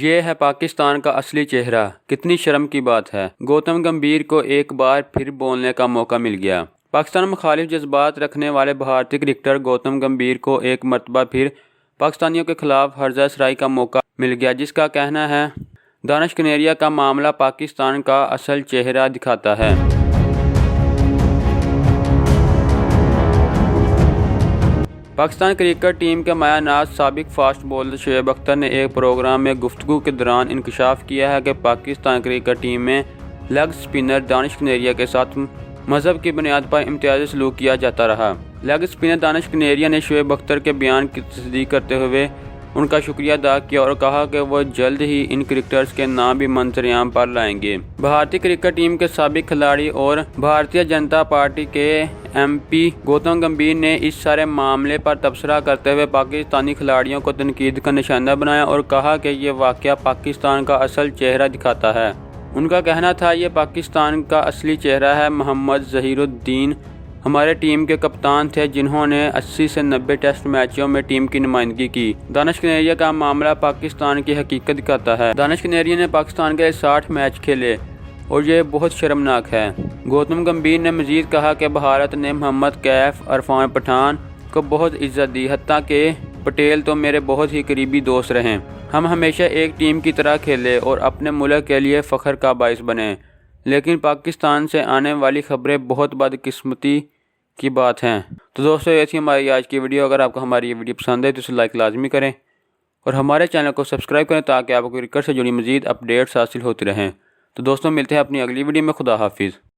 یہ ہے پاکستان کا اصلی چہرہ، کتنی شرم کی بات ہے۔ گوتم گمبھیر کو ایک بار پھر بولنے کا موقع مل گیا۔ پاکستان مخالف جذبات رکھنے والے بھارتی کرکٹر گوتم گمبھیر کو ایک مرتبہ پھر پاکستانیوں کے خلاف ہرزہ سرائی کا موقع مل گیا، جس کا کہنا ہے دانش کنیریا کا معاملہ پاکستان کا اصل چہرہ دکھاتا ہے۔ پاکستان کرکٹ ٹیم کے مایہ ناز سابق فاسٹ بولر شعیب اختر نے ایک پروگرام میں گفتگو کے دوران انکشاف کیا ہے کہ پاکستان کرکٹ ٹیم میں لیگ اسپنر دانش کنیریا کے ساتھ مذہب کی بنیاد پر امتیازی سلوک کیا جاتا رہا۔ لیگ اسپنر دانش کنیریا نے شعیب اختر کے بیان کی تصدیق کرتے ہوئے ان کا شکریہ ادا کیا اور کہا کہ وہ جلد ہی ان کرکٹرز کے نام بھی منظر عام پر لائیں گے۔ بھارتی کرکٹ ٹیم کے سابق کھلاڑی اور بھارتیہ جنتا پارٹی کے ایم پی گوتم گمبھیر نے اس سارے معاملے پر تبصرہ کرتے ہوئے پاکستانی کھلاڑیوں کو تنقید کا نشانہ بنایا اور کہا کہ یہ واقعہ پاکستان کا اصل چہرہ دکھاتا ہے۔ ان کا کہنا تھا یہ پاکستان کا اصلی چہرہ ہے۔ محمد ظہیر الدین ہمارے ٹیم کے کپتان تھے جنہوں نے 80 سے 90 ٹیسٹ میچوں میں ٹیم کی نمائندگی کی۔ دانش کنیریا کا معاملہ پاکستان کی حقیقت دکھاتا ہے۔ دانش کنیریا نے پاکستان کے 60 میچ کھیلے اور یہ بہت شرمناک ہے۔ گوتم گمبھیر نے مزید کہا کہ بھارت نے محمد کیف، عرفان پٹھان کو بہت عزت دی، حتیٰ کہ پٹیل تو میرے بہت ہی قریبی دوست رہے۔ ہم ہمیشہ ایک ٹیم کی طرح کھیلے اور اپنے ملک کے لیے فخر کا باعث بنے، لیکن پاکستان سے آنے والی خبریں بہت بدقسمتی کی بات ہیں۔ تو دوستو، یہ تھی ہماری آج کی ویڈیو۔ اگر آپ کو ہماری یہ ویڈیو پسند ہے تو اسے لائک لازمی کریں اور ہمارے چینل کو سبسکرائب کریں تاکہ آپ کو کرکٹ سے جڑی مزید اپڈیٹس حاصل ہوتی رہیں۔ تو دوستو، ملتے ہیں اپنی اگلی ویڈیو میں۔ خدا حافظ۔